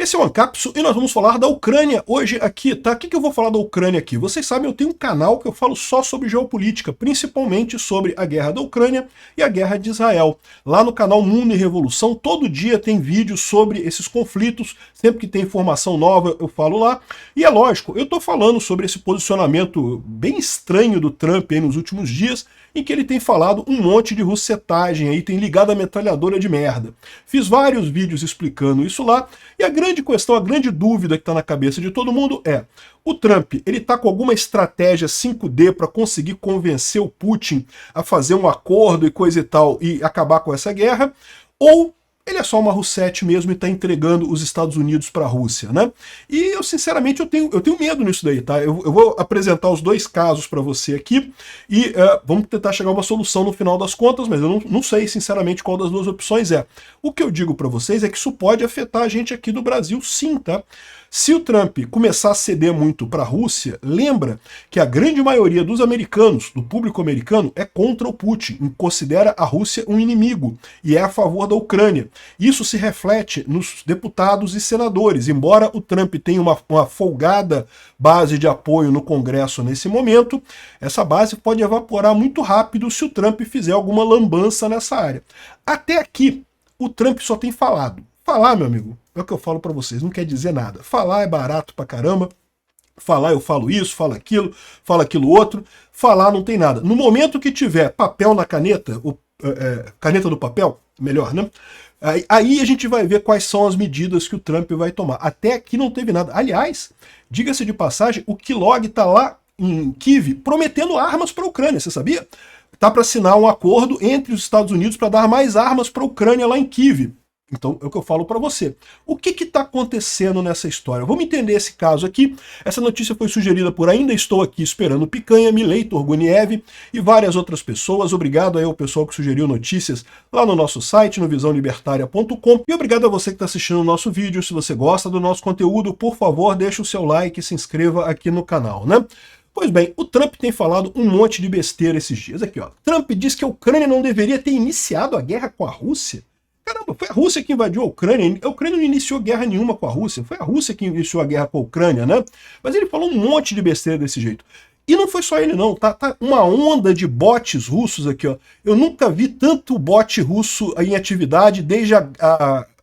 Esse é o Ancapsu e nós vamos falar da Ucrânia hoje aqui, tá? O que eu vou falar da Ucrânia aqui? Vocês sabem, eu tenho um canal que eu falo só sobre geopolítica, principalmente sobre a guerra da Ucrânia e a guerra de Israel. Lá no canal Mundo e Revolução, todo dia tem vídeos sobre esses conflitos, sempre que tem informação nova eu falo lá. E é lógico, eu tô falando sobre esse posicionamento bem estranho do Trump aí nos últimos dias, em que ele tem falado um monte de russetagem aí, tem ligado a metralhadora de merda. Fiz vários vídeos explicando isso lá, e a grande questão, a grande dúvida que está na cabeça de todo mundo é: o Trump, ele está com alguma estratégia 5D para conseguir convencer o Putin a fazer um acordo e coisa e tal e acabar com essa guerra? Ou ele é só uma russete mesmo e está entregando os Estados Unidos para a Rússia, né? E eu, sinceramente, eu tenho medo nisso daí, tá? Eu vou apresentar os dois casos para você aqui e vamos tentar chegar a uma solução no final das contas, mas eu não sei, sinceramente, qual das duas opções é. O que eu digo para vocês é que isso pode afetar a gente aqui do Brasil, sim, tá? Se o Trump começar a ceder muito para a Rússia, lembra que a grande maioria dos americanos, do público americano, é contra o Putin, considera a Rússia um inimigo e é a favor da Ucrânia. Isso se reflete nos deputados e senadores. Embora o Trump tenha uma folgada base de apoio no Congresso nesse momento, essa base pode evaporar muito rápido se o Trump fizer alguma lambança nessa área. Até aqui, o Trump só tem falado. Falar, meu amigo, é o que eu falo pra vocês, não quer dizer nada. Falar é barato pra caramba. Falar, eu falo isso, falo aquilo outro. Falar não tem nada. No momento que tiver papel na caneta, caneta no papel, melhor, né? Aí a gente vai ver quais são as medidas que o Trump vai tomar. Até aqui não teve nada. Aliás, diga-se de passagem, o Kellogg tá lá em Kiev prometendo armas para a Ucrânia, você sabia? Tá para assinar um acordo entre os Estados Unidos para dar mais armas para a Ucrânia lá em Kiev. Então, é o que eu falo para você. O que está acontecendo nessa história? Vamos entender esse caso aqui. Essa notícia foi sugerida por Ainda Estou Aqui Esperando Picanha, Milei Turguniev e várias outras pessoas. Obrigado aí ao pessoal que sugeriu notícias lá no nosso site, no visãolibertaria.com. E obrigado a você que está assistindo o nosso vídeo. Se você gosta do nosso conteúdo, por favor, deixe o seu like e se inscreva aqui no canal, né? Pois bem, o Trump tem falado um monte de besteira esses dias. Aqui, ó. Trump diz que a Ucrânia não deveria ter iniciado a guerra com a Rússia. Caramba, foi a Rússia que invadiu a Ucrânia. A Ucrânia não iniciou guerra nenhuma com a Rússia. Foi a Rússia que iniciou a guerra com a Ucrânia, né? Mas ele falou um monte de besteira desse jeito. E não foi só ele, não. Tá uma onda de bots russos aqui, ó. Eu nunca vi tanto bot russo em atividade desde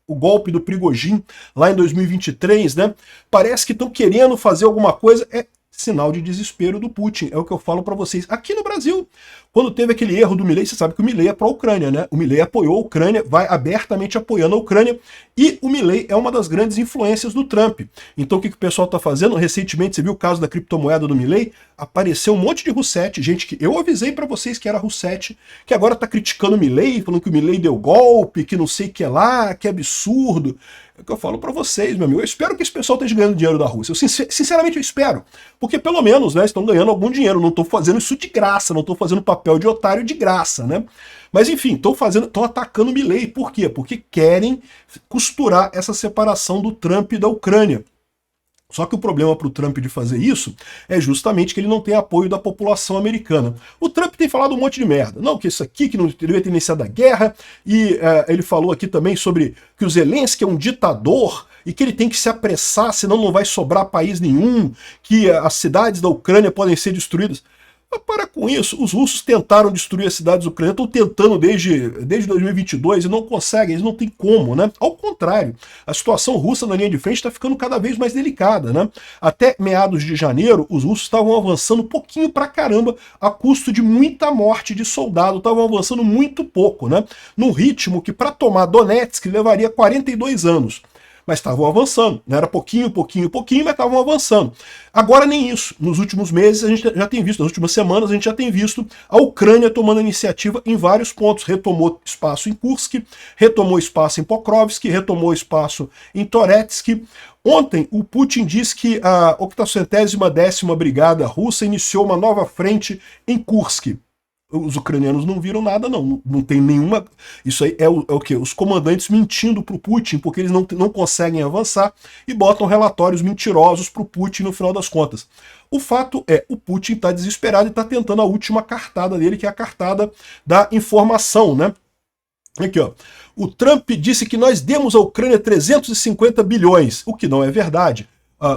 o golpe do Prigozhin, lá em 2023, né? Parece que estão querendo fazer alguma coisa. É sinal de desespero do Putin, é o que eu falo para vocês. Aqui no Brasil, quando teve aquele erro do Milei, você sabe que o Milei é pró-Ucrânia, né? O Milei apoiou a Ucrânia, vai abertamente apoiando a Ucrânia, e o Milei é uma das grandes influências do Trump. Então o que o pessoal tá fazendo? Recentemente, você viu o caso da criptomoeda do Milei? Apareceu um monte de russete, gente que eu avisei para vocês que era russete, que agora tá criticando o Milei, falando que o Milei deu golpe, que não sei o que lá, que absurdo. É o que eu falo para vocês, meu amigo. Eu espero que esse pessoal esteja ganhando dinheiro da Rússia. Sinceramente, eu espero. Porque pelo menos, né, estão ganhando algum dinheiro. Não estou fazendo isso de graça, não estou fazendo papel de otário de graça, né? Mas enfim, estão atacando o Milei. Por quê? Porque querem costurar essa separação do Trump e da Ucrânia. Só que o problema para o Trump de fazer isso é justamente que ele não tem apoio da população americana. O Trump tem falado um monte de merda. Não, que isso aqui, que não deveria ter iniciado a guerra, e ele falou aqui também sobre que o Zelensky é um ditador e que ele tem que se apressar, senão não vai sobrar país nenhum, que as cidades da Ucrânia podem ser destruídas. Para com isso, os russos tentaram destruir as cidades ucranianas, estão tentando desde 2022 e não conseguem, eles não têm como, né? Ao contrário, a situação russa na linha de frente está ficando cada vez mais delicada, né? Até meados de janeiro, os russos estavam avançando pouquinho pra caramba, a custo de muita morte de soldado, estavam avançando muito pouco, né? Num ritmo que para tomar Donetsk levaria 42 anos. Mas estavam avançando, né? Era pouquinho, mas estavam avançando. Agora nem isso. Nos últimos meses a gente já tem visto, nas últimas semanas a gente já tem visto a Ucrânia tomando iniciativa em vários pontos. Retomou espaço em Kursk, retomou espaço em Pokrovsk, retomou espaço em Toretsk. Ontem o Putin disse que a 810ª Brigada Russa iniciou uma nova frente em Kursk. Os ucranianos não viram nada, não. Não tem nenhuma... Isso aí é o quê? Os comandantes mentindo para o Putin, porque eles não conseguem avançar e botam relatórios mentirosos para o Putin no final das contas. O fato é, o Putin está desesperado e está tentando a última cartada dele, que é a cartada da informação, né? Aqui, ó. O Trump disse que nós demos à Ucrânia 350 bilhões, o que não é verdade.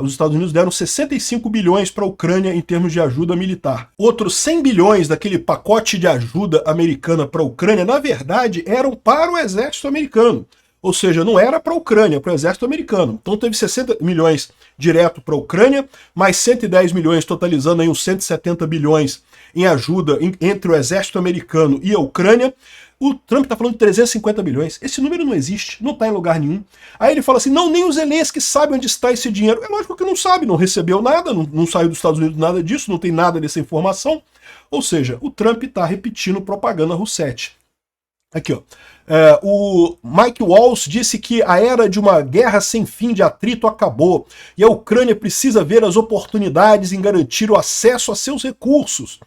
Os Estados Unidos deram 65 bilhões para a Ucrânia em termos de ajuda militar. Outros 100 bilhões daquele pacote de ajuda americana para a Ucrânia, na verdade, eram para o exército americano. Ou seja, não era para a Ucrânia, para o exército americano. Então teve 60 milhões direto para a Ucrânia, mais 110 milhões, totalizando aí uns 170 bilhões em ajuda entre o exército americano e a Ucrânia. O Trump está falando de 350 bilhões. Esse número não existe, não está em lugar nenhum. Aí ele fala assim, não, nem os Zelensky sabem onde está esse dinheiro. É lógico que não sabe, não recebeu nada, não saiu dos Estados Unidos nada disso, não tem nada dessa informação. Ou seja, o Trump está repetindo propaganda russete. Aqui, ó. O Mike Waltz disse que a era de uma guerra sem fim de atrito acabou e a Ucrânia precisa ver as oportunidades em garantir o acesso a seus recursos.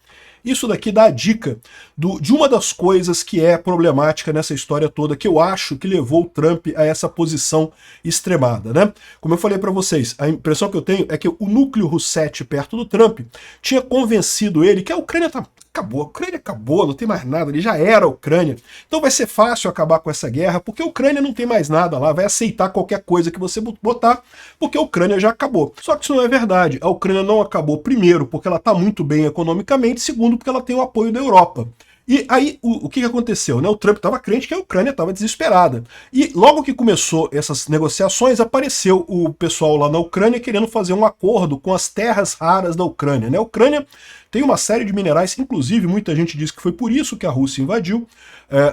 Isso daqui dá a dica de uma das coisas que é problemática nessa história toda, que eu acho que levou o Trump a essa posição extremada, né? Como eu falei para vocês, a impressão que eu tenho é que o núcleo russete perto do Trump tinha convencido ele que a Ucrânia acabou, a Ucrânia acabou, não tem mais nada, ele já era a Ucrânia. Então vai ser fácil acabar com essa guerra, porque a Ucrânia não tem mais nada lá, vai aceitar qualquer coisa que você botar, porque a Ucrânia já acabou. Só que isso não é verdade. A Ucrânia não acabou, primeiro, porque ela está muito bem economicamente, segundo, porque ela tem o apoio da Europa. E aí, o que aconteceu? Né? O Trump estava crente que a Ucrânia estava desesperada. E logo que começou essas negociações, apareceu o pessoal lá na Ucrânia querendo fazer um acordo com as terras raras da Ucrânia. Né? A Ucrânia tem uma série de minerais, inclusive muita gente diz que foi por isso que a Rússia invadiu.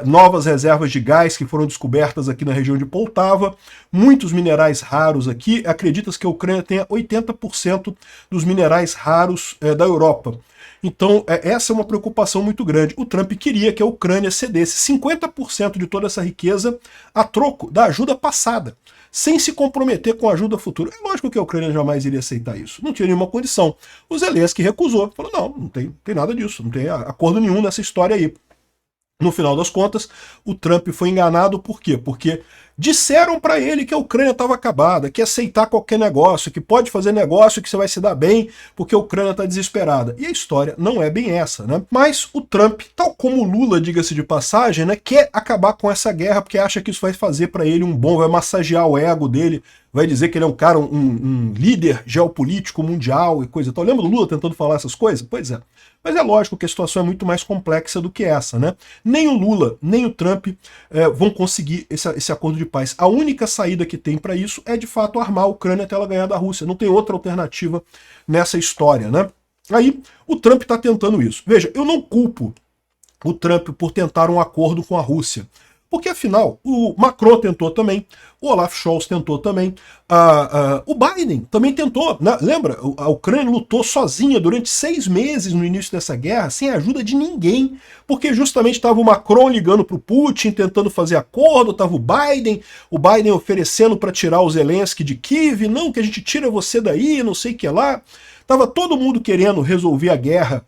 Novas reservas de gás que foram descobertas aqui na região de Poltava, muitos minerais raros aqui. Acredita-se que a Ucrânia tenha 80% dos minerais raros da Europa. Então, essa é uma preocupação muito grande. O Trump queria que a Ucrânia cedesse 50% de toda essa riqueza a troco da ajuda passada, sem se comprometer com a ajuda futura. É lógico que a Ucrânia jamais iria aceitar isso. Não tinha nenhuma condição. O Zelensky recusou. Falou, não tem nada disso. Não tem acordo nenhum nessa história aí. No final das contas, o Trump foi enganado por quê? Porque disseram para ele que a Ucrânia estava acabada, que ia aceitar qualquer negócio, que pode fazer negócio, que você vai se dar bem, porque a Ucrânia está desesperada. E a história não é bem essa, né? Mas o Trump, tal como o Lula, diga-se de passagem, né, quer acabar com essa guerra porque acha que isso vai fazer para ele um bom, vai massagear o ego dele, vai dizer que ele é um cara, um líder geopolítico mundial e coisa e tal. Lembra do Lula tentando falar essas coisas? Pois é. Mas é lógico que a situação é muito mais complexa do que essa, né? Nem o Lula, nem o Trump vão conseguir esse acordo de paz. A única saída que tem para isso é, de fato, armar a Ucrânia até ela ganhar da Rússia. Não tem outra alternativa nessa história, né? Aí, o Trump está tentando isso. Veja, eu não culpo o Trump por tentar um acordo com a Rússia. Porque, afinal, o Macron tentou também, o Olaf Scholz tentou também, o Biden também tentou. Né? Lembra? A Ucrânia lutou sozinha durante 6 meses no início dessa guerra, sem a ajuda de ninguém, porque justamente estava o Macron ligando para o Putin, tentando fazer acordo, estava o Biden oferecendo para tirar o Zelensky de Kiev, não, que a gente tira você daí, não sei o que lá. Estava todo mundo querendo resolver a guerra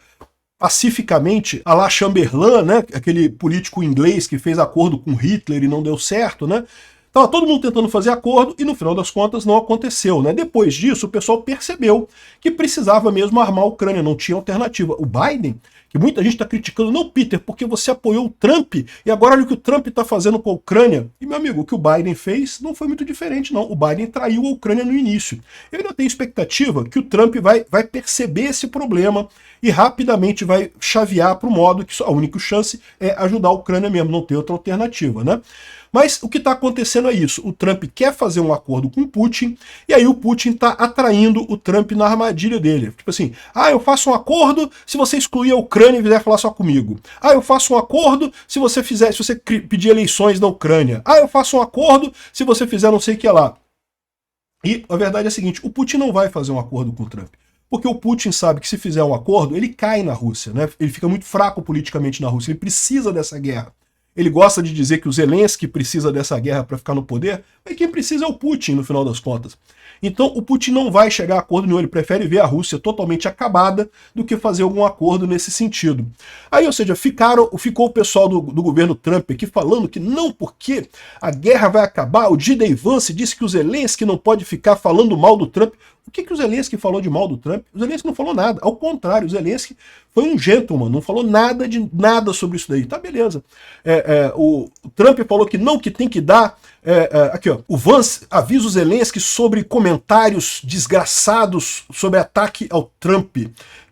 pacificamente, à la Chamberlain, né, aquele político inglês que fez acordo com Hitler e não deu certo, né? Estava todo mundo tentando fazer acordo e no final das contas não aconteceu, né? Depois disso o pessoal percebeu que precisava mesmo armar a Ucrânia, não tinha alternativa. O Biden, que muita gente está criticando, não, Peter, porque você apoiou o Trump e agora olha o que o Trump está fazendo com a Ucrânia. E, meu amigo, o que o Biden fez não foi muito diferente, não. O Biden traiu a Ucrânia no início. Eu ainda tenho expectativa que o Trump vai perceber esse problema e rapidamente vai chavear para o modo que a única chance é ajudar a Ucrânia mesmo, não ter outra alternativa, né? Mas o que está acontecendo é isso. O Trump quer fazer um acordo com o Putin, e aí o Putin está atraindo o Trump na armadilha dele. Tipo assim, eu faço um acordo se você excluir a Ucrânia e vier falar só comigo. Eu faço um acordo se você pedir eleições na Ucrânia. Eu faço um acordo se você fizer não sei o que lá. E a verdade é a seguinte, o Putin não vai fazer um acordo com o Trump. Porque o Putin sabe que se fizer um acordo, ele cai na Rússia, né? Ele fica muito fraco politicamente na Rússia, ele precisa dessa guerra. Ele gosta de dizer que o Zelensky precisa dessa guerra para ficar no poder, mas quem precisa é o Putin, no final das contas. Então o Putin não vai chegar a acordo nenhum, ele prefere ver a Rússia totalmente acabada do que fazer algum acordo nesse sentido. Aí, ou seja, ficou o pessoal do governo Trump aqui falando que não, porque a guerra vai acabar, o J.D. Vance disse que o Zelensky não pode ficar falando mal do Trump. O que o Zelensky falou de mal do Trump? O Zelensky não falou nada. Ao contrário, o Zelensky foi um gentleman, não falou nada sobre isso daí. Tá, beleza. O Trump falou que não, que tem que dar... aqui, ó. O Vance avisa o Zelensky sobre comentários desgraçados sobre ataque ao Trump.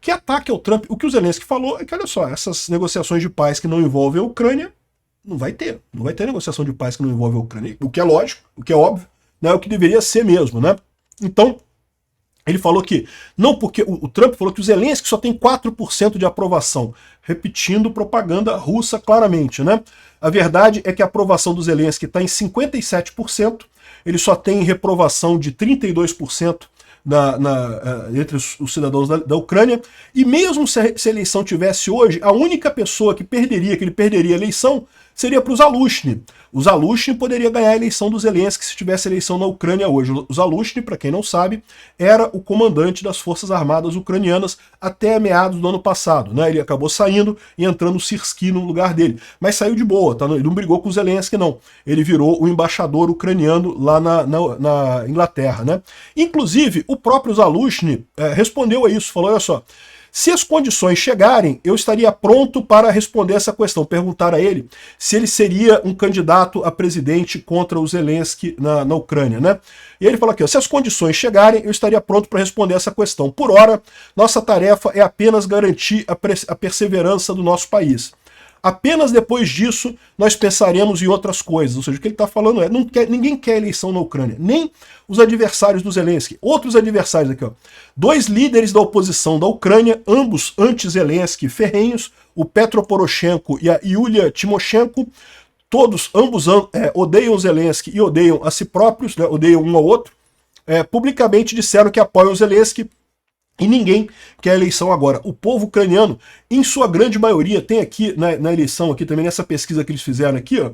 Que ataque ao Trump? O que o Zelensky falou é que, olha só, essas negociações de paz que não envolvem a Ucrânia, não vai ter. Não vai ter negociação de paz que não envolve a Ucrânia. O que é lógico, o que é óbvio, né, o que deveria ser mesmo, né? Então, ele falou que, não, porque o Trump falou que o Zelensky só tem 4% de aprovação, repetindo propaganda russa claramente, né? A verdade é que a aprovação do Zelensky está em 57%, ele só tem reprovação de 32% entre os cidadãos da Ucrânia, e mesmo se a eleição tivesse hoje, a única pessoa que ele perderia a eleição, seria para o Zaluzhny. O Zaluzhny poderia ganhar a eleição do Zelensky se tivesse eleição na Ucrânia hoje. O Zaluzhny, para quem não sabe, era o comandante das Forças Armadas ucranianas até meados do ano passado, né? Ele acabou saindo e entrando o Syrskyi no lugar dele. Mas saiu de boa, tá? Ele não brigou com o Zelensky, não. Ele virou o embaixador ucraniano lá na Inglaterra, né? Inclusive, o próprio Zaluzhny respondeu a isso, falou, olha só, se as condições chegarem, eu estaria pronto para responder essa questão. Perguntar a ele se ele seria um candidato a presidente contra o Zelensky na Ucrânia, né? E ele falou aqui, ó, se as condições chegarem, eu estaria pronto para responder essa questão. Por hora, nossa tarefa é apenas garantir a perseverança do nosso país. Apenas depois disso, nós pensaremos em outras coisas. Ou seja, o que ele está falando é, ninguém quer eleição na Ucrânia, nem os adversários do Zelensky. Outros adversários aqui, ó. 2 líderes da oposição da Ucrânia, ambos anti-Zelensky ferrenhos, o Petro Poroshenko e a Yulia Tymoshenko, ambos odeiam Zelensky e odeiam a si próprios, né, odeiam um ao outro, publicamente disseram que apoiam Zelensky, e ninguém quer a eleição agora. O povo ucraniano, em sua grande maioria, tem aqui na eleição, aqui também nessa pesquisa que eles fizeram aqui, ó,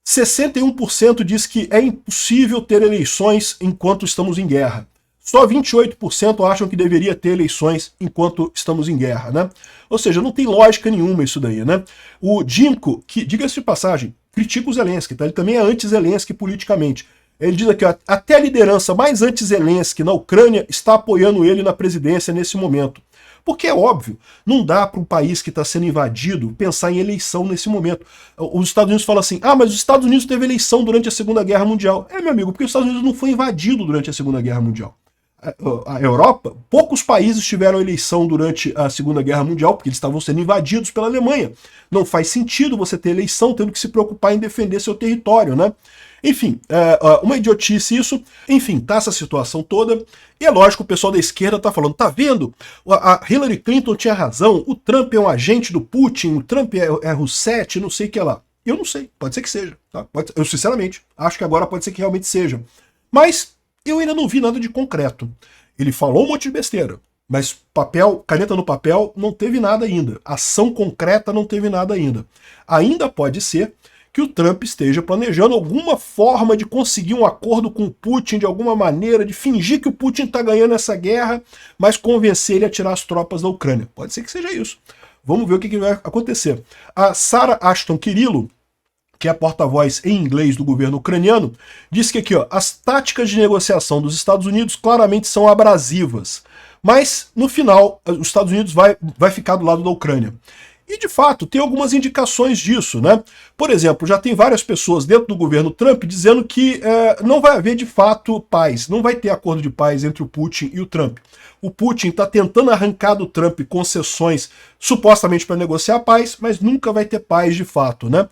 61% diz que é impossível ter eleições enquanto estamos em guerra. Só 28% acham que deveria ter eleições enquanto estamos em guerra, né? Ou seja, não tem lógica nenhuma isso daí, né? O Dimko, que, diga-se de passagem, critica o Zelensky, tá? Ele também é anti-Zelensky politicamente. Ele diz aqui, ó, até a liderança mais anti-Zelensky na Ucrânia está apoiando ele na presidência nesse momento. Porque é óbvio, não dá para um país que está sendo invadido pensar em eleição nesse momento. Os Estados Unidos falam assim, mas os Estados Unidos teve eleição durante a Segunda Guerra Mundial. Meu amigo, porque os Estados Unidos não foi invadido durante a Segunda Guerra Mundial. A Europa, poucos países tiveram eleição durante a Segunda Guerra Mundial, porque eles estavam sendo invadidos pela Alemanha. Não faz sentido você ter eleição tendo que se preocupar em defender seu território, né? Enfim, uma idiotice isso. Enfim, tá essa situação toda. E é lógico, o pessoal da esquerda tá falando, tá vendo? A Hillary Clinton tinha razão, o Trump é um agente do Putin, o Trump é Rousseff, não sei o que lá. Eu não sei, pode ser que seja. Tá? Eu, sinceramente, acho que agora pode ser que realmente seja. Mas eu ainda não vi nada de concreto. Ele falou um monte de besteira, mas caneta no papel, não teve nada ainda. Ação concreta não teve nada ainda. Ainda pode ser que o Trump esteja planejando alguma forma de conseguir um acordo com o Putin de alguma maneira, de fingir que o Putin está ganhando essa guerra, mas convencer ele a tirar as tropas da Ucrânia. Pode ser que seja isso. Vamos ver o que vai acontecer. A Sarah Ashton Kirilo, que é a porta-voz em inglês do governo ucraniano, disse que aqui, ó, as táticas de negociação dos Estados Unidos claramente são abrasivas, mas no final os Estados Unidos vai ficar do lado da Ucrânia. E, de fato, tem algumas indicações disso, né? Por exemplo, já tem várias pessoas dentro do governo Trump dizendo que não vai haver, de fato, paz. Não vai ter acordo de paz entre o Putin e o Trump. O Putin está tentando arrancar do Trump concessões supostamente para negociar a paz, mas nunca vai ter paz de fato, né?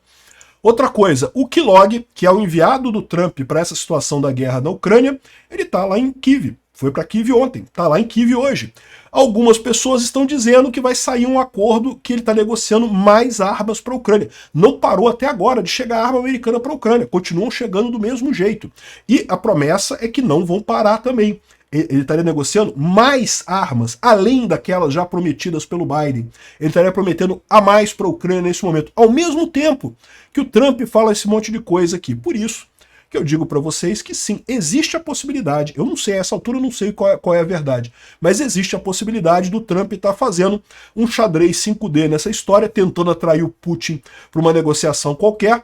Outra coisa, o Kellogg, que é o enviado do Trump para essa situação da guerra na Ucrânia, ele está lá em Kyiv. Foi para Kyiv ontem, está lá em Kyiv hoje. Algumas pessoas estão dizendo que vai sair um acordo que ele está negociando mais armas para a Ucrânia. Não parou até agora de chegar arma americana para a Ucrânia, continuam chegando do mesmo jeito. E a promessa é que não vão parar também. Ele estaria negociando mais armas, além daquelas já prometidas pelo Biden. Ele estaria prometendo a mais para a Ucrânia nesse momento, ao mesmo tempo que o Trump fala esse monte de coisa aqui. Por isso que eu digo para vocês que sim, existe a possibilidade, eu não sei, a essa altura eu não sei qual é a verdade, mas existe a possibilidade do Trump estar fazendo um xadrez 5D nessa história, tentando atrair o Putin para uma negociação qualquer,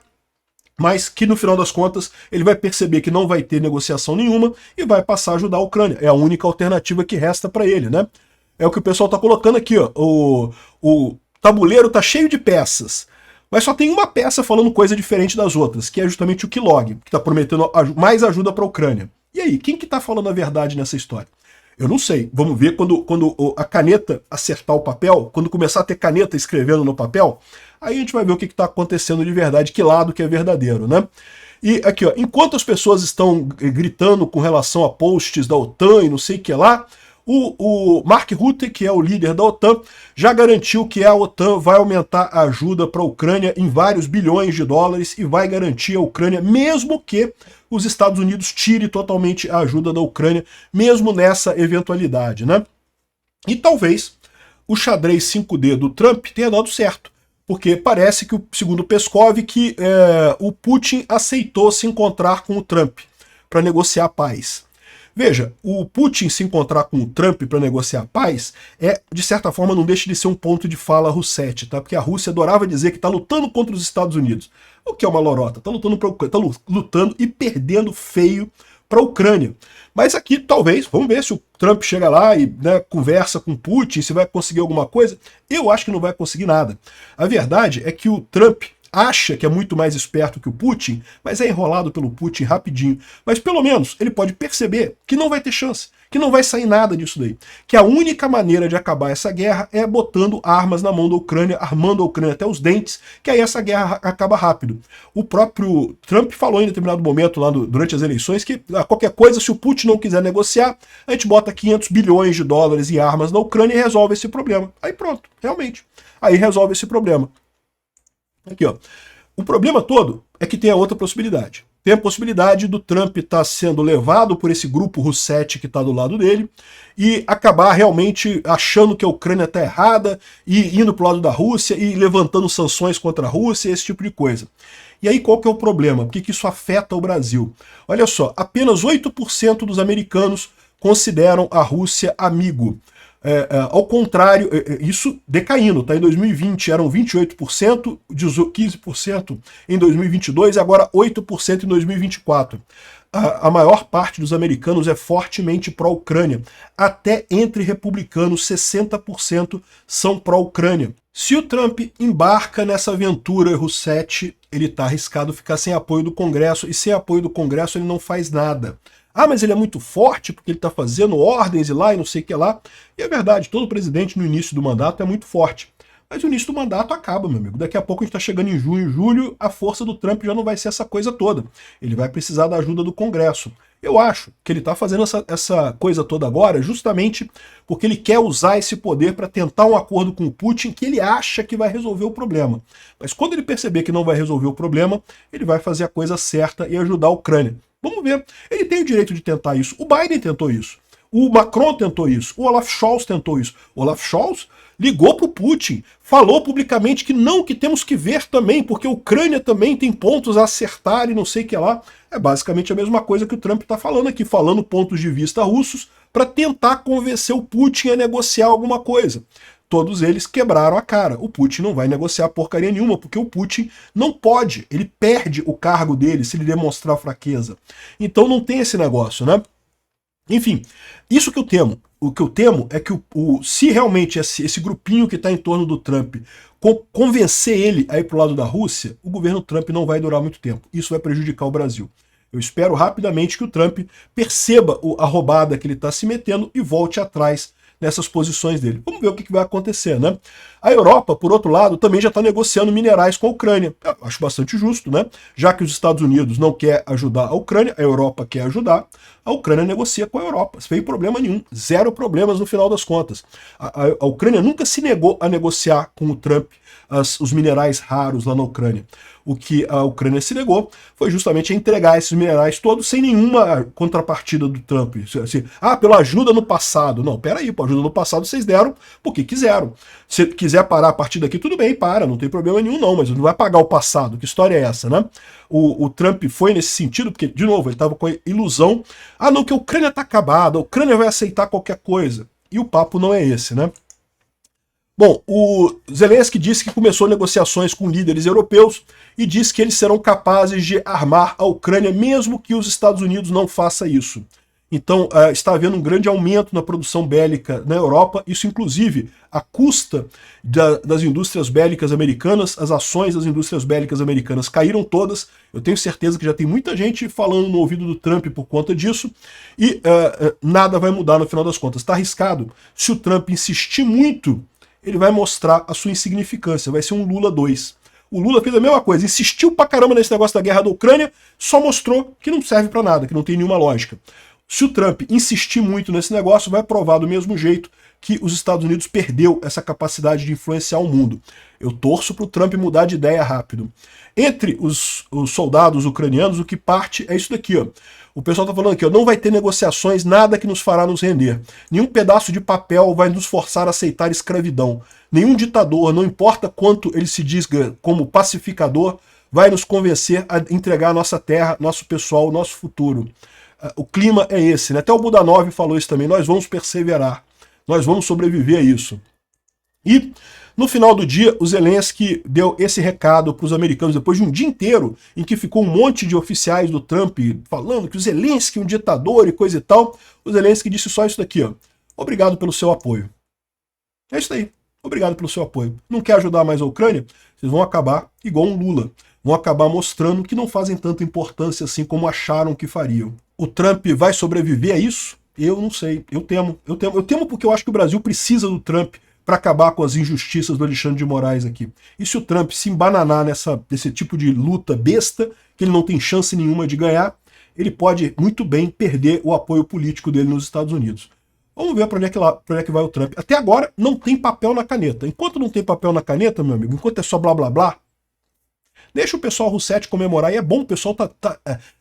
mas que no final das contas ele vai perceber que não vai ter negociação nenhuma e vai passar a ajudar a Ucrânia. É a única alternativa que resta para ele, né? É o que o pessoal está colocando aqui, ó. O tabuleiro está cheio de peças, mas só tem uma peça falando coisa diferente das outras, que é justamente o Kilog, que está prometendo mais ajuda para a Ucrânia. E aí, quem que está falando a verdade nessa história? Eu não sei. Vamos ver quando a caneta acertar o papel, quando começar a ter caneta escrevendo no papel, aí a gente vai ver o que está acontecendo de verdade, que lado que é verdadeiro, né? E aqui, ó, enquanto as pessoas estão gritando com relação a posts da OTAN e não sei o que lá, o Mark Rutte, que é o líder da OTAN, já garantiu que a OTAN vai aumentar a ajuda para a Ucrânia em vários bilhões de dólares e vai garantir a Ucrânia, mesmo que os Estados Unidos tire totalmente a ajuda da Ucrânia, mesmo nessa eventualidade, né? E talvez o xadrez 5D do Trump tenha dado certo, porque parece que, segundo Peskov, que o Putin aceitou se encontrar com o Trump para negociar a paz. Veja, o Putin se encontrar com o Trump para negociar a paz de certa forma, não deixa de ser um ponto de fala russete, tá? Porque a Rússia adorava dizer que está lutando contra os Estados Unidos. O que é uma lorota? Está lutando e perdendo feio para a Ucrânia. Mas aqui, talvez, vamos ver se o Trump chega lá e conversa com o Putin, se vai conseguir alguma coisa. Eu acho que não vai conseguir nada. A verdade é que o Trump acha que é muito mais esperto que o Putin, mas é enrolado pelo Putin rapidinho. Mas pelo menos ele pode perceber que não vai ter chance, que não vai sair nada disso daí. Que a única maneira de acabar essa guerra é botando armas na mão da Ucrânia, armando a Ucrânia até os dentes, que aí essa guerra acaba rápido. O próprio Trump falou em determinado momento lá durante as eleições que qualquer coisa, se o Putin não quiser negociar, a gente bota 500 bilhões de dólares em armas na Ucrânia e resolve esse problema. Aí pronto, realmente. Aí resolve esse problema. Aqui, ó. O problema todo é que tem a outra possibilidade. Tem a possibilidade do Trump estar sendo levado por esse grupo russete que está do lado dele e acabar realmente achando que a Ucrânia está errada e indo para o lado da Rússia e levantando sanções contra a Rússia, esse tipo de coisa. E aí qual que é o problema? Por que isso afeta o Brasil? Olha só, apenas 8% dos americanos consideram a Rússia amigo. Ao contrário, isso decaindo, tá? Em 2020 eram 28%, 15% em 2022 e agora 8% em 2024. A maior parte dos americanos é fortemente pró-Ucrânia. Até entre republicanos, 60% são pró-Ucrânia. Se o Trump embarca nessa aventura russete, ele está arriscado ficar sem apoio do Congresso, e sem apoio do Congresso ele não faz nada. Ah, mas ele é muito forte porque ele está fazendo ordens e lá e não sei o que lá. E é verdade, todo presidente no início do mandato é muito forte. Mas o início do mandato acaba, meu amigo. Daqui a pouco a gente está chegando em junho, julho, a força do Trump já não vai ser essa coisa toda. Ele vai precisar da ajuda do Congresso. Eu acho que ele está fazendo essa coisa toda agora justamente porque ele quer usar esse poder para tentar um acordo com o Putin que ele acha que vai resolver o problema. Mas quando ele perceber que não vai resolver o problema, ele vai fazer a coisa certa e ajudar a Ucrânia. Vamos ver. Ele tem o direito de tentar isso. O Biden tentou isso. O Macron tentou isso. O Olaf Scholz tentou isso. O Olaf Scholz ligou para o Putin, falou publicamente que não, que temos que ver também, porque a Ucrânia também tem pontos a acertar e não sei o que lá. É basicamente a mesma coisa que o Trump está falando aqui, falando pontos de vista russos para tentar convencer o Putin a negociar alguma coisa. Todos eles quebraram a cara. O Putin não vai negociar porcaria nenhuma, porque o Putin não pode, ele perde o cargo dele se ele demonstrar fraqueza. Então não tem esse negócio, né? Enfim, isso que eu temo. O que eu temo é que se realmente esse grupinho que está em torno do Trump convencer ele a ir para o lado da Rússia, o governo Trump não vai durar muito tempo. Isso vai prejudicar o Brasil. Eu espero rapidamente que o Trump perceba a roubada que ele está se metendo e volte atrás nessas posições dele. Vamos ver o que vai acontecer, né? A Europa, por outro lado, também já está negociando minerais com a Ucrânia. Eu acho bastante justo, né? Já que os Estados Unidos não quer ajudar a Ucrânia, a Europa quer ajudar, a Ucrânia negocia com a Europa. Sem problema nenhum. Zero problemas no final das contas. A Ucrânia nunca se negou a negociar com o Trump os minerais raros lá na Ucrânia. O que a Ucrânia se negou foi justamente a entregar esses minerais todos sem nenhuma contrapartida do Trump. Assim, pela ajuda no passado. Não, peraí, pô, ajuda no passado vocês deram porque quiseram. Se quiser parar a partir daqui, tudo bem, para, não tem problema nenhum não, mas não vai pagar o passado. Que história é essa, né? O Trump foi nesse sentido, porque, de novo, ele estava com a ilusão, não, que a Ucrânia está acabada, a Ucrânia vai aceitar qualquer coisa. E o papo não é esse, né? Bom, o Zelensky disse que começou negociações com líderes europeus e disse que eles serão capazes de armar a Ucrânia mesmo que os Estados Unidos não façam isso. Então está havendo um grande aumento na produção bélica na Europa, isso inclusive à custa das indústrias bélicas americanas. As ações das indústrias bélicas americanas caíram todas. Eu tenho certeza que já tem muita gente falando no ouvido do Trump por conta disso, e nada vai mudar no final das contas. Está arriscado. Se o Trump insistir muito, ele vai mostrar a sua insignificância, vai ser um Lula 2. O Lula fez a mesma coisa, insistiu pra caramba nesse negócio da guerra da Ucrânia, só mostrou que não serve pra nada, que não tem nenhuma lógica. Se o Trump insistir muito nesse negócio, vai provar do mesmo jeito que os Estados Unidos perdeu essa capacidade de influenciar o mundo. Eu torço para o Trump mudar de ideia rápido. Entre os soldados ucranianos, o que parte é isso daqui, ó. O pessoal está falando aqui, ó, não vai ter negociações, nada que nos fará nos render. Nenhum pedaço de papel vai nos forçar a aceitar escravidão. Nenhum ditador, não importa quanto ele se diz como pacificador, vai nos convencer a entregar nossa terra, nosso pessoal, nosso futuro. O clima é esse, né? Até o Budanov falou isso também, nós vamos perseverar, nós vamos sobreviver a isso. E no final do dia, o Zelensky deu esse recado para os americanos, depois de um dia inteiro em que ficou um monte de oficiais do Trump falando que o Zelensky é um ditador e coisa e tal. O Zelensky disse só isso daqui, ó: obrigado pelo seu apoio. É isso aí, obrigado pelo seu apoio. Não quer ajudar mais a Ucrânia? Vocês vão acabar igual um Lula. Vão acabar mostrando que não fazem tanta importância assim como acharam que fariam. O Trump vai sobreviver a isso? Eu não sei, eu temo porque eu acho que o Brasil precisa do Trump para acabar com as injustiças do Alexandre de Moraes aqui. E se o Trump se embananar nesse tipo de luta besta, que ele não tem chance nenhuma de ganhar, ele pode muito bem perder o apoio político dele nos Estados Unidos. Vamos ver para onde é que vai o Trump. Até agora não tem papel na caneta. Enquanto não tem papel na caneta, meu amigo, enquanto é só blá blá blá, deixa o pessoal Rousseff comemorar, e é bom, o pessoal tá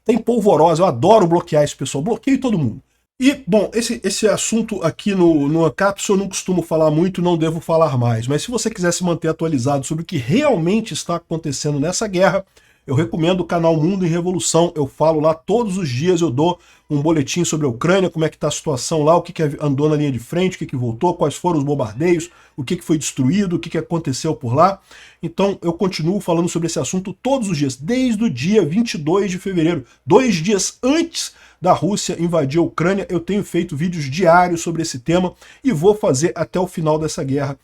em polvorosa, eu adoro bloquear esse pessoal, bloqueio todo mundo. E, bom, esse assunto aqui no Cápsula eu não costumo falar muito, não devo falar mais, mas se você quiser se manter atualizado sobre o que realmente está acontecendo nessa guerra, eu recomendo o canal Mundo em Revolução. Eu falo lá todos os dias, eu dou um boletim sobre a Ucrânia, como é que está a situação lá, o que andou na linha de frente, o que voltou, quais foram os bombardeios, o que foi destruído, o que aconteceu por lá. Então eu continuo falando sobre esse assunto todos os dias, desde o dia 22 de fevereiro, 2 dias antes da Rússia invadir a Ucrânia. Eu tenho feito vídeos diários sobre esse tema e vou fazer até o final dessa guerra.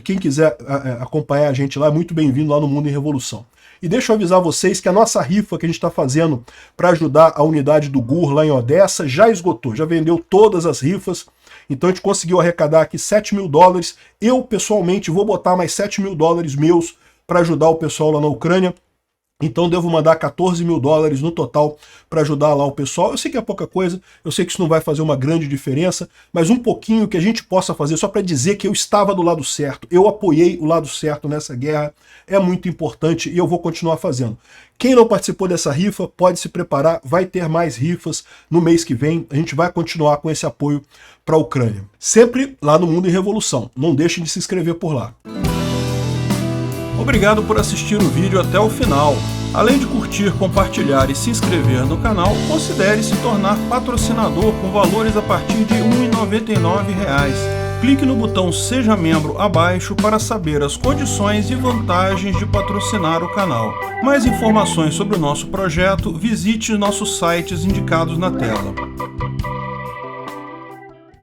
Quem quiser acompanhar a gente lá, é muito bem-vindo lá no Mundo em Revolução. E deixa eu avisar vocês que a nossa rifa que a gente está fazendo para ajudar a unidade do GUR lá em Odessa já esgotou, já vendeu todas as rifas. Então a gente conseguiu arrecadar aqui $7 mil. Eu, pessoalmente, vou botar mais $7 mil meus para ajudar o pessoal lá na Ucrânia. Então devo mandar $14 mil no total para ajudar lá o pessoal. Eu sei que é pouca coisa, eu sei que isso não vai fazer uma grande diferença, mas um pouquinho que a gente possa fazer só para dizer que eu estava do lado certo, eu apoiei o lado certo nessa guerra, é muito importante e eu vou continuar fazendo. Quem não participou dessa rifa pode se preparar, vai ter mais rifas no mês que vem, a gente vai continuar com esse apoio para a Ucrânia. Sempre lá no Mundo em Revolução, não deixem de se inscrever por lá. Obrigado por assistir o vídeo até o final. Além de curtir, compartilhar e se inscrever no canal, considere se tornar patrocinador com valores a partir de R$ 1,99. Clique no botão Seja Membro abaixo para saber as condições e vantagens de patrocinar o canal. Mais informações sobre o nosso projeto, visite nossos sites indicados na tela.